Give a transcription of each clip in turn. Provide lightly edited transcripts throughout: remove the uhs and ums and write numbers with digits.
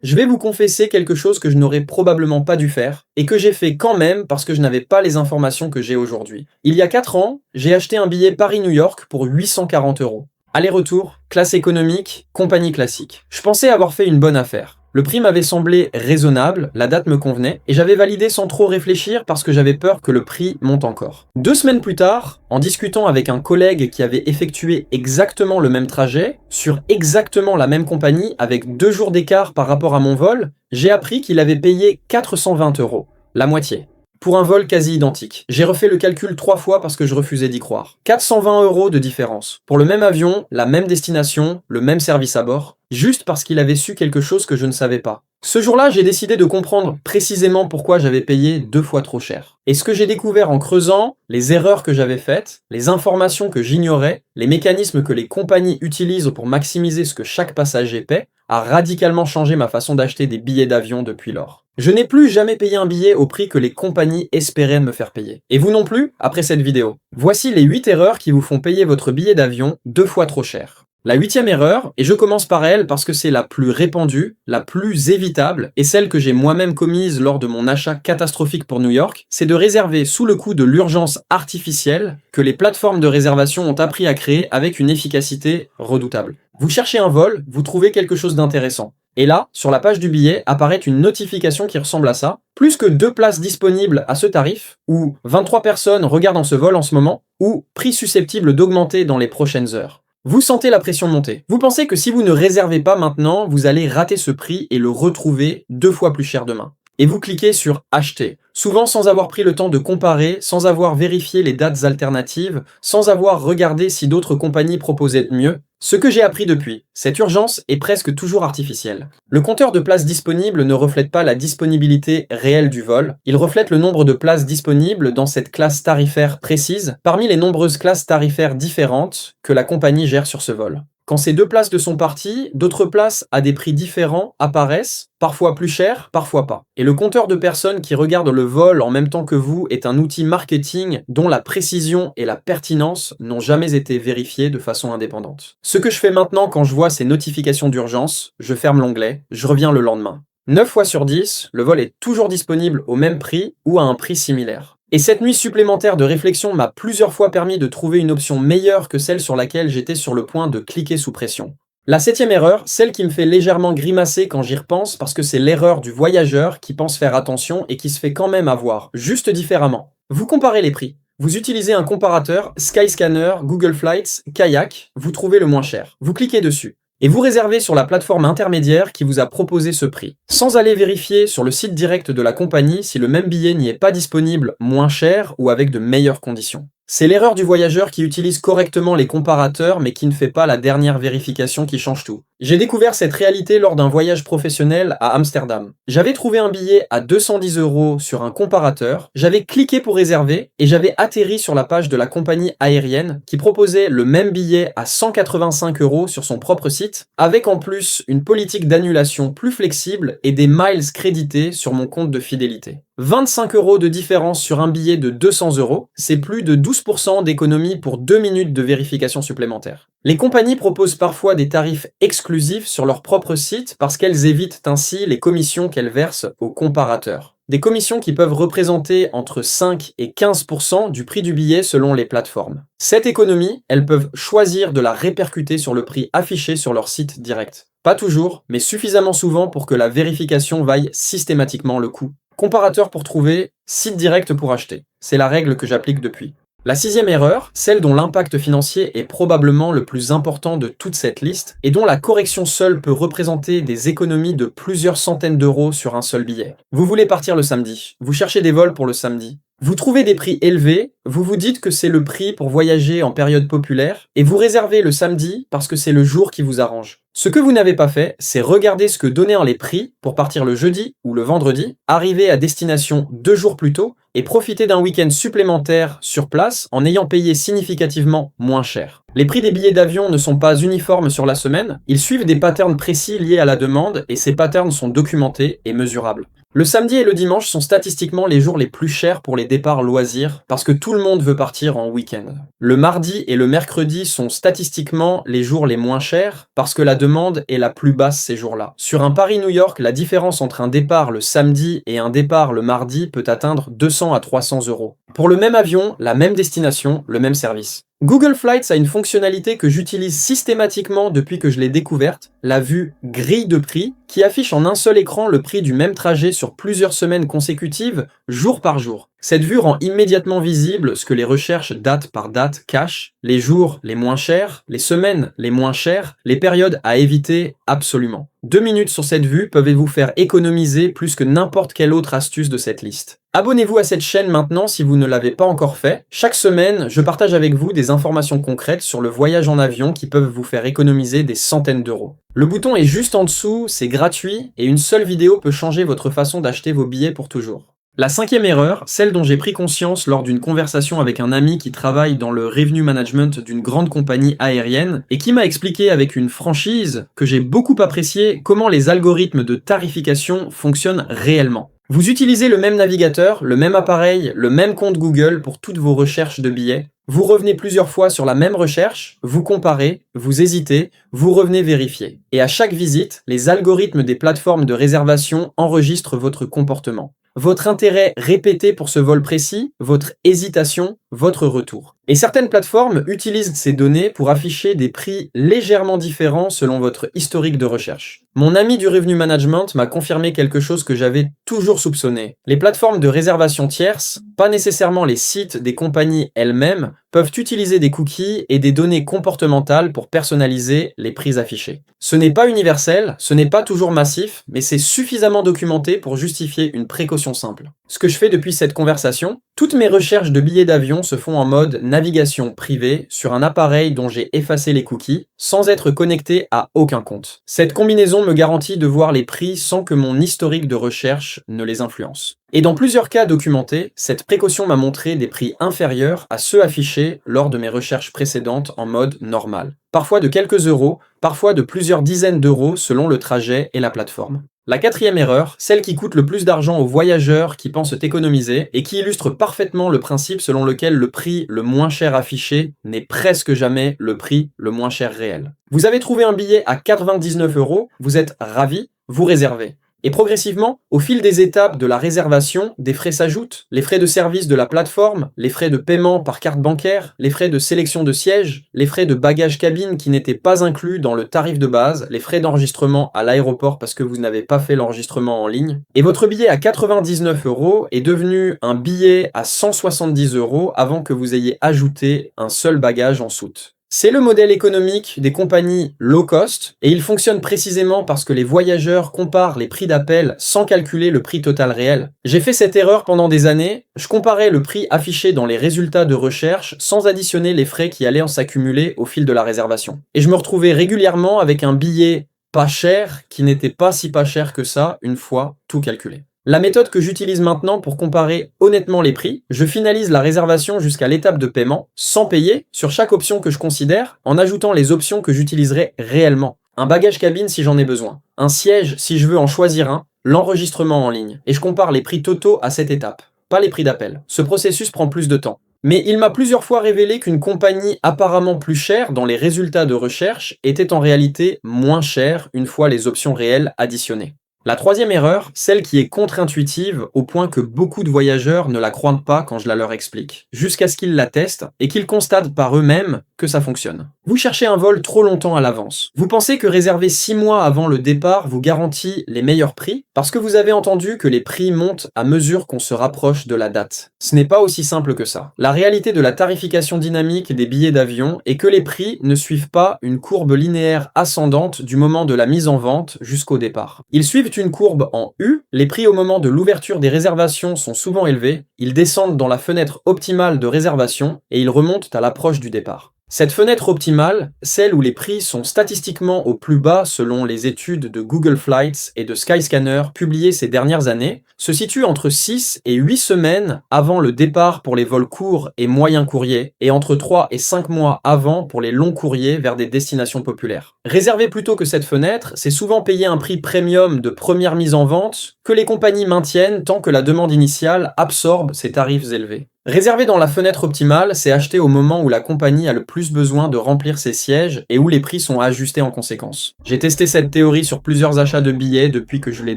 Je vais vous confesser quelque chose que je n'aurais probablement pas dû faire, et que j'ai fait quand même parce que je n'avais pas les informations que j'ai aujourd'hui. Il y a 4 ans, j'ai acheté un billet Paris-New York pour 840 €. Aller-retour, classe économique, compagnie classique. Je pensais avoir fait une bonne affaire. Le prix m'avait semblé raisonnable, la date me convenait, et j'avais validé sans trop réfléchir parce que j'avais peur que le prix monte encore. 2 semaines plus tard, en discutant avec un collègue qui avait effectué exactement le même trajet, sur exactement la même compagnie, avec 2 jours d'écart par rapport à mon vol, j'ai appris qu'il avait payé 420 €, la moitié. Pour un vol quasi identique. J'ai refait le calcul 3 fois parce que je refusais d'y croire. 420 € de différence. Pour le même avion, la même destination, le même service à bord, juste parce qu'il avait su quelque chose que je ne savais pas. Ce jour-là, j'ai décidé de comprendre précisément pourquoi j'avais payé 2 fois trop cher. Et ce que j'ai découvert en creusant, les erreurs que j'avais faites, les informations que j'ignorais, les mécanismes que les compagnies utilisent pour maximiser ce que chaque passager paie, a radicalement changé ma façon d'acheter des billets d'avion depuis lors. Je n'ai plus jamais payé un billet au prix que les compagnies espéraient me faire payer. Et vous non plus, après cette vidéo. Voici les 8 erreurs qui vous font payer votre billet d'avion 2 fois trop cher. La 8e erreur, et je commence par elle parce que c'est la plus répandue, la plus évitable, et celle que j'ai moi-même commise lors de mon achat catastrophique pour New York, c'est de réserver sous le coup de l'urgence artificielle que les plateformes de réservation ont appris à créer avec une efficacité redoutable. Vous cherchez un vol, vous trouvez quelque chose d'intéressant. Et là, sur la page du billet, apparaît une notification qui ressemble à ça. Plus que 2 places disponibles à ce tarif, ou 23 personnes regardent ce vol en ce moment, ou prix susceptible d'augmenter dans les prochaines heures. Vous sentez la pression monter. Vous pensez que si vous ne réservez pas maintenant, vous allez rater ce prix et le retrouver 2 fois plus cher demain. Et vous cliquez sur acheter, souvent sans avoir pris le temps de comparer, sans avoir vérifié les dates alternatives, sans avoir regardé si d'autres compagnies proposaient mieux. Ce que j'ai appris depuis, cette urgence est presque toujours artificielle. Le compteur de places disponibles ne reflète pas la disponibilité réelle du vol, il reflète le nombre de places disponibles dans cette classe tarifaire précise, parmi les nombreuses classes tarifaires différentes que la compagnie gère sur ce vol. Quand ces 2 places de sont parties, d'autres places à des prix différents apparaissent, parfois plus chères, parfois pas. Et le compteur de personnes qui regardent le vol en même temps que vous est un outil marketing dont la précision et la pertinence n'ont jamais été vérifiées de façon indépendante. Ce que je fais maintenant quand je vois ces notifications d'urgence, je ferme l'onglet, je reviens le lendemain. 9 fois sur 10, le vol est toujours disponible au même prix ou à un prix similaire. Et cette nuit supplémentaire de réflexion m'a plusieurs fois permis de trouver une option meilleure que celle sur laquelle j'étais sur le point de cliquer sous pression. La 7e erreur, celle qui me fait légèrement grimacer quand j'y repense parce que c'est l'erreur du voyageur qui pense faire attention et qui se fait quand même avoir, juste différemment. Vous comparez les prix. Vous utilisez un comparateur, Skyscanner, Google Flights, Kayak, vous trouvez le moins cher. Vous cliquez dessus. Et vous réservez sur la plateforme intermédiaire qui vous a proposé ce prix, sans aller vérifier sur le site direct de la compagnie si le même billet n'y est pas disponible moins cher ou avec de meilleures conditions. C'est l'erreur du voyageur qui utilise correctement les comparateurs mais qui ne fait pas la dernière vérification qui change tout. J'ai découvert cette réalité lors d'un voyage professionnel à Amsterdam. J'avais trouvé un billet à 210 € sur un comparateur, j'avais cliqué pour réserver et j'avais atterri sur la page de la compagnie aérienne qui proposait le même billet à 185 € sur son propre site, avec en plus une politique d'annulation plus flexible et des miles crédités sur mon compte de fidélité. 25 € de différence sur un billet de 200 €, c'est plus de 12% d'économie pour 2 minutes de vérification supplémentaire. Les compagnies proposent parfois des tarifs exclusifs sur leur propre site parce qu'elles évitent ainsi les commissions qu'elles versent aux comparateurs. Des commissions qui peuvent représenter entre 5 et 15% du prix du billet selon les plateformes. Cette économie, elles peuvent choisir de la répercuter sur le prix affiché sur leur site direct. Pas toujours, mais suffisamment souvent pour que la vérification vaille systématiquement le coup. Comparateur pour trouver, site direct pour acheter. C'est la règle que j'applique depuis. La 6e erreur, celle dont l'impact financier est probablement le plus important de toute cette liste, et dont la correction seule peut représenter des économies de plusieurs centaines d'euros sur un seul billet. Vous voulez partir le samedi, vous cherchez des vols pour le samedi. Vous trouvez des prix élevés, vous vous dites que c'est le prix pour voyager en période populaire, et vous réservez le samedi parce que c'est le jour qui vous arrange. Ce que vous n'avez pas fait, c'est regarder ce que donnaient les prix pour partir le jeudi ou le vendredi, arriver à destination 2 jours plus tôt, et profiter d'un week-end supplémentaire sur place en ayant payé significativement moins cher. Les prix des billets d'avion ne sont pas uniformes sur la semaine, ils suivent des patterns précis liés à la demande et ces patterns sont documentés et mesurables. Le samedi et le dimanche sont statistiquement les jours les plus chers pour les départs loisirs parce que tout le monde veut partir en week-end. Le mardi et le mercredi sont statistiquement les jours les moins chers parce que la demande est la plus basse ces jours-là. Sur un Paris-New York, la différence entre un départ le samedi et un départ le mardi peut atteindre 200 à 300 euros. Pour le même avion, la même destination, le même service. Google Flights a une fonctionnalité que j'utilise systématiquement depuis que je l'ai découverte, la vue grille de prix, qui affiche en un seul écran le prix du même trajet sur plusieurs semaines consécutives, jour par jour. Cette vue rend immédiatement visible ce que les recherches date par date cachent, les jours les moins chers, les semaines les moins chères, les périodes à éviter absolument. 2 minutes sur cette vue peuvent vous faire économiser plus que n'importe quelle autre astuce de cette liste. Abonnez-vous à cette chaîne maintenant si vous ne l'avez pas encore fait. Chaque semaine, je partage avec vous des informations concrètes sur le voyage en avion qui peuvent vous faire économiser des centaines d'euros. Le bouton est juste en dessous, c'est gratuit et une seule vidéo peut changer votre façon d'acheter vos billets pour toujours. La 5e erreur, celle dont j'ai pris conscience lors d'une conversation avec un ami qui travaille dans le revenue management d'une grande compagnie aérienne et qui m'a expliqué avec une franchise que j'ai beaucoup apprécié comment les algorithmes de tarification fonctionnent réellement. Vous utilisez le même navigateur, le même appareil, le même compte Google pour toutes vos recherches de billets. Vous revenez plusieurs fois sur la même recherche, vous comparez, vous hésitez, vous revenez vérifier. Et à chaque visite, les algorithmes des plateformes de réservation enregistrent votre comportement. Votre intérêt répété pour ce vol précis, votre hésitation, votre retour. Et certaines plateformes utilisent ces données pour afficher des prix légèrement différents selon votre historique de recherche. Mon ami du Revenue Management m'a confirmé quelque chose que j'avais toujours soupçonné. Les plateformes de réservation tierces, pas nécessairement les sites des compagnies elles-mêmes, peuvent utiliser des cookies et des données comportementales pour personnaliser les prix affichés. Ce n'est pas universel, ce n'est pas toujours massif, mais c'est suffisamment documenté pour justifier une précaution simple. Ce que je fais depuis cette conversation, toutes mes recherches de billets d'avion se font en mode navigation privée sur un appareil dont j'ai effacé les cookies, sans être connecté à aucun compte. Cette combinaison me garantit de voir les prix sans que mon historique de recherche ne les influence. Et dans plusieurs cas documentés, cette précaution m'a montré des prix inférieurs à ceux affichés lors de mes recherches précédentes en mode normal. Parfois de quelques euros, parfois de plusieurs dizaines d'euros selon le trajet et la plateforme. La 4e erreur, celle qui coûte le plus d'argent aux voyageurs qui pensent économiser et qui illustre parfaitement le principe selon lequel le prix le moins cher affiché n'est presque jamais le prix le moins cher réel. Vous avez trouvé un billet à 99 euros, vous êtes ravi, vous réservez. Et progressivement, au fil des étapes de la réservation, des frais s'ajoutent, les frais de service de la plateforme, les frais de paiement par carte bancaire, les frais de sélection de sièges, les frais de bagage cabine qui n'étaient pas inclus dans le tarif de base, les frais d'enregistrement à l'aéroport parce que vous n'avez pas fait l'enregistrement en ligne. Et votre billet à 99 euros est devenu un billet à 170 euros avant que vous ayez ajouté un seul bagage en soute. C'est le modèle économique des compagnies low cost et il fonctionne précisément parce que les voyageurs comparent les prix d'appel sans calculer le prix total réel. J'ai fait cette erreur pendant des années, je comparais le prix affiché dans les résultats de recherche sans additionner les frais qui allaient en s'accumuler au fil de la réservation. Et je me retrouvais régulièrement avec un billet pas cher qui n'était pas si pas cher que ça une fois tout calculé. La méthode que j'utilise maintenant pour comparer honnêtement les prix, je finalise la réservation jusqu'à l'étape de paiement, sans payer, sur chaque option que je considère, en ajoutant les options que j'utiliserai réellement. Un bagage cabine si j'en ai besoin, un siège si je veux en choisir un, l'enregistrement en ligne. Et je compare les prix totaux à cette étape, pas les prix d'appel. Ce processus prend plus de temps. Mais il m'a plusieurs fois révélé qu'une compagnie apparemment plus chère dans les résultats de recherche était en réalité moins chère une fois les options réelles additionnées. La 3e erreur, celle qui est contre-intuitive au point que beaucoup de voyageurs ne la croient pas quand je la leur explique, jusqu'à ce qu'ils la testent et qu'ils constatent par eux-mêmes que ça fonctionne. Vous cherchez un vol trop longtemps à l'avance. Vous pensez que réserver 6 mois avant le départ vous garantit les meilleurs prix parce que vous avez entendu que les prix montent à mesure qu'on se rapproche de la date. Ce n'est pas aussi simple que ça. La réalité de la tarification dynamique des billets d'avion est que les prix ne suivent pas une courbe linéaire ascendante du moment de la mise en vente jusqu'au départ. Ils suivent une courbe en U, les prix au moment de l'ouverture des réservations sont souvent élevés, ils descendent dans la fenêtre optimale de réservation et ils remontent à l'approche du départ. Cette fenêtre optimale, celle où les prix sont statistiquement au plus bas selon les études de Google Flights et de Skyscanner publiées ces dernières années, se situe entre 6 et 8 semaines avant le départ pour les vols courts et moyens courriers et entre 3 et 5 mois avant pour les longs courriers vers des destinations populaires. Réserver plutôt que cette fenêtre, c'est souvent payer un prix premium de première mise en vente que les compagnies maintiennent tant que la demande initiale absorbe ces tarifs élevés. Réserver dans la fenêtre optimale, c'est acheter au moment où la compagnie a le plus besoin de remplir ses sièges et où les prix sont ajustés en conséquence. J'ai testé cette théorie sur plusieurs achats de billets depuis que je l'ai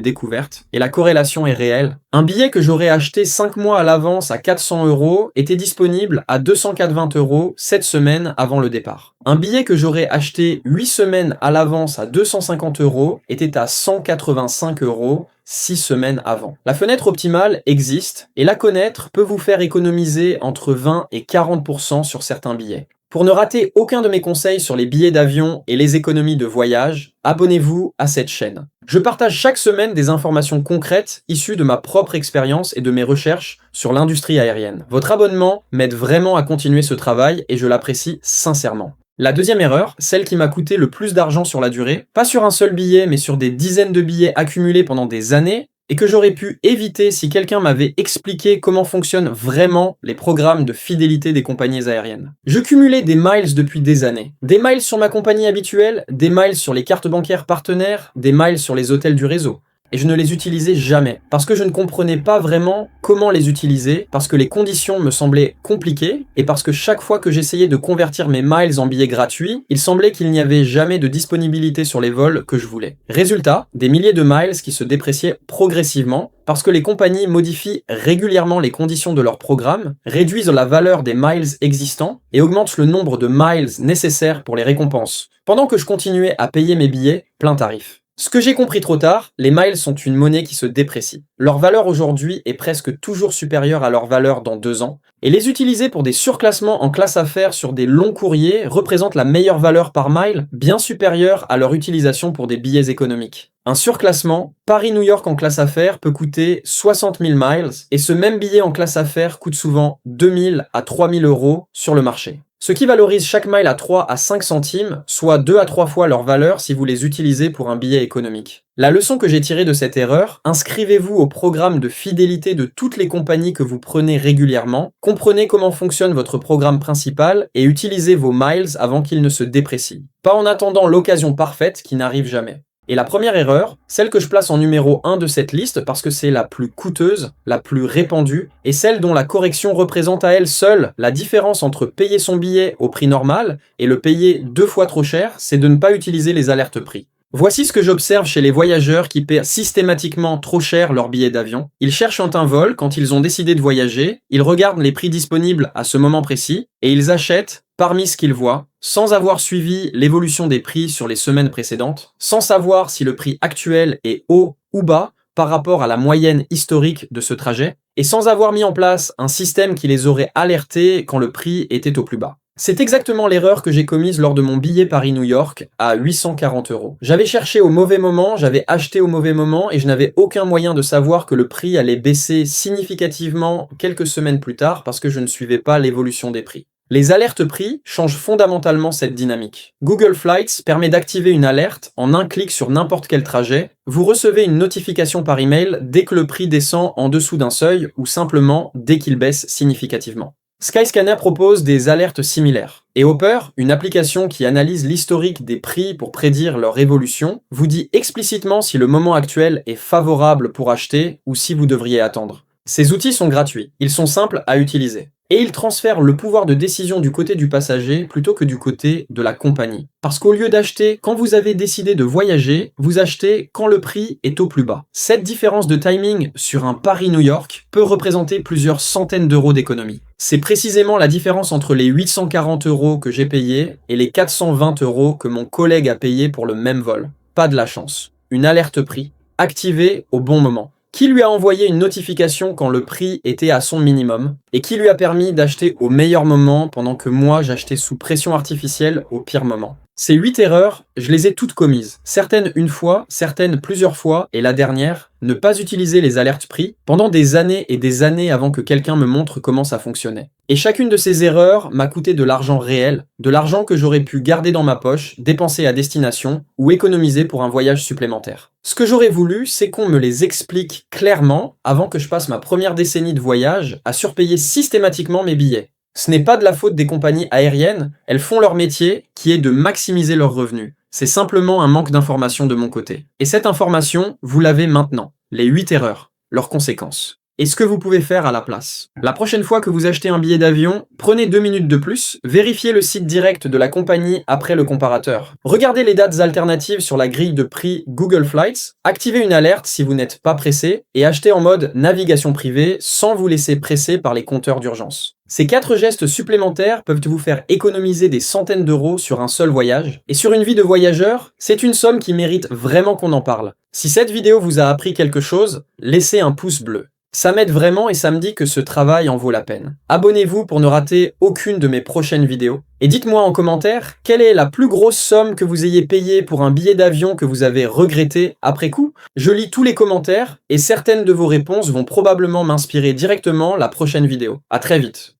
découverte, et la corrélation est réelle. Un billet que j'aurais acheté 5 mois à l'avance à 400 € était disponible à 280 € 7 semaines avant le départ. Un billet que j'aurais acheté 8 semaines à l'avance à 250 € était à 185 € 6 semaines avant. La fenêtre optimale existe et la connaître peut vous faire économiser entre 20 et 40% sur certains billets. Pour ne rater aucun de mes conseils sur les billets d'avion et les économies de voyage, abonnez-vous à cette chaîne. Je partage chaque semaine des informations concrètes issues de ma propre expérience et de mes recherches sur l'industrie aérienne. Votre abonnement m'aide vraiment à continuer ce travail et je l'apprécie sincèrement. La deuxième erreur, celle qui m'a coûté le plus d'argent sur la durée, pas sur un seul billet mais sur des dizaines de billets accumulés pendant des années, et que j'aurais pu éviter si quelqu'un m'avait expliqué comment fonctionnent vraiment les programmes de fidélité des compagnies aériennes. Je cumulais des miles depuis des années. Des miles sur ma compagnie habituelle, des miles sur les cartes bancaires partenaires, des miles sur les hôtels du réseau. Et je ne les utilisais jamais, parce que je ne comprenais pas vraiment comment les utiliser, parce que les conditions me semblaient compliquées, et parce que chaque fois que j'essayais de convertir mes miles en billets gratuits, il semblait qu'il n'y avait jamais de disponibilité sur les vols que je voulais. Résultat, des milliers de miles qui se dépréciaient progressivement, parce que les compagnies modifient régulièrement les conditions de leur programme, réduisent la valeur des miles existants, et augmentent le nombre de miles nécessaires pour les récompenses, pendant que je continuais à payer mes billets plein tarif. Ce que j'ai compris trop tard, les miles sont une monnaie qui se déprécie. Leur valeur aujourd'hui est presque toujours supérieure à leur valeur dans 2 ans, et les utiliser pour des surclassements en classe affaires sur des longs courriers représente la meilleure valeur par mile, bien supérieure à leur utilisation pour des billets économiques. Un surclassement, Paris-New York en classe affaires peut coûter 60 000 miles, et ce même billet en classe affaires coûte souvent 2 000 à 3 000 € sur le marché. Ce qui valorise chaque mile à 3 à 5 centimes, soit 2 à 3 fois leur valeur si vous les utilisez pour un billet économique. La leçon que j'ai tirée de cette erreur, inscrivez-vous au programme de fidélité de toutes les compagnies que vous prenez régulièrement, comprenez comment fonctionne votre programme principal et utilisez vos miles avant qu'ils ne se déprécient. Pas en attendant l'occasion parfaite qui n'arrive jamais. Et la première erreur, celle que je place en numéro 1 de cette liste parce que c'est la plus coûteuse, la plus répandue, et celle dont la correction représente à elle seule la différence entre payer son billet au prix normal et le payer 2 fois trop cher, c'est de ne pas utiliser les alertes prix. Voici ce que j'observe chez les voyageurs qui paient systématiquement trop cher leur billet d'avion. Ils cherchent un vol quand ils ont décidé de voyager, ils regardent les prix disponibles à ce moment précis, et ils achètent parmi ce qu'ils voient, sans avoir suivi l'évolution des prix sur les semaines précédentes, sans savoir si le prix actuel est haut ou bas par rapport à la moyenne historique de ce trajet, et sans avoir mis en place un système qui les aurait alertés quand le prix était au plus bas. C'est exactement l'erreur que j'ai commise lors de mon billet Paris-New York à 840 €. J'avais cherché au mauvais moment, j'avais acheté au mauvais moment et je n'avais aucun moyen de savoir que le prix allait baisser significativement quelques semaines plus tard parce que je ne suivais pas l'évolution des prix. Les alertes prix changent fondamentalement cette dynamique. Google Flights permet d'activer une alerte en un clic sur n'importe quel trajet. Vous recevez une notification par email dès que le prix descend en dessous d'un seuil ou simplement dès qu'il baisse significativement. Skyscanner propose des alertes similaires. Et Hopper, une application qui analyse l'historique des prix pour prédire leur évolution, vous dit explicitement si le moment actuel est favorable pour acheter ou si vous devriez attendre. Ces outils sont gratuits, ils sont simples à utiliser. Et ils transfèrent le pouvoir de décision du côté du passager plutôt que du côté de la compagnie. Parce qu'au lieu d'acheter quand vous avez décidé de voyager, vous achetez quand le prix est au plus bas. Cette différence de timing sur un Paris-New York peut représenter plusieurs centaines d'euros d'économie. C'est précisément la différence entre les 840 € que j'ai payés et les 420 € que mon collègue a payé pour le même vol. Pas de la chance. Une alerte prix, activée au bon moment. Qui lui a envoyé une notification quand le prix était à son minimum et qui lui a permis d'acheter au meilleur moment pendant que moi j'achetais sous pression artificielle au pire moment. Ces 8 erreurs, je les ai toutes commises. Certaines une fois, certaines plusieurs fois, et la dernière, ne pas utiliser les alertes prix pendant des années et des années avant que quelqu'un me montre comment ça fonctionnait. Et chacune de ces erreurs m'a coûté de l'argent réel, de l'argent que j'aurais pu garder dans ma poche, dépenser à destination ou économiser pour un voyage supplémentaire. Ce que j'aurais voulu, c'est qu'on me les explique clairement avant que je passe ma première décennie de voyage à surpayer systématiquement mes billets. Ce n'est pas de la faute des compagnies aériennes, elles font leur métier qui est de maximiser leurs revenus. C'est simplement un manque d'information de mon côté. Et cette information, vous l'avez maintenant. Les 8 erreurs, leurs conséquences. Et ce que vous pouvez faire à la place. La prochaine fois que vous achetez un billet d'avion, prenez 2 minutes de plus, vérifiez le site direct de la compagnie après le comparateur. Regardez les dates alternatives sur la grille de prix Google Flights, activez une alerte si vous n'êtes pas pressé, et achetez en mode navigation privée sans vous laisser presser par les compteurs d'urgence. Ces 4 gestes supplémentaires peuvent vous faire économiser des centaines d'euros sur un seul voyage, et sur une vie de voyageur, c'est une somme qui mérite vraiment qu'on en parle. Si cette vidéo vous a appris quelque chose, laissez un pouce bleu. Ça m'aide vraiment et ça me dit que ce travail en vaut la peine. Abonnez-vous pour ne rater aucune de mes prochaines vidéos. Et dites-moi en commentaire, quelle est la plus grosse somme que vous ayez payée pour un billet d'avion que vous avez regretté après coup? Je lis tous les commentaires et certaines de vos réponses vont probablement m'inspirer directement la prochaine vidéo. À très vite.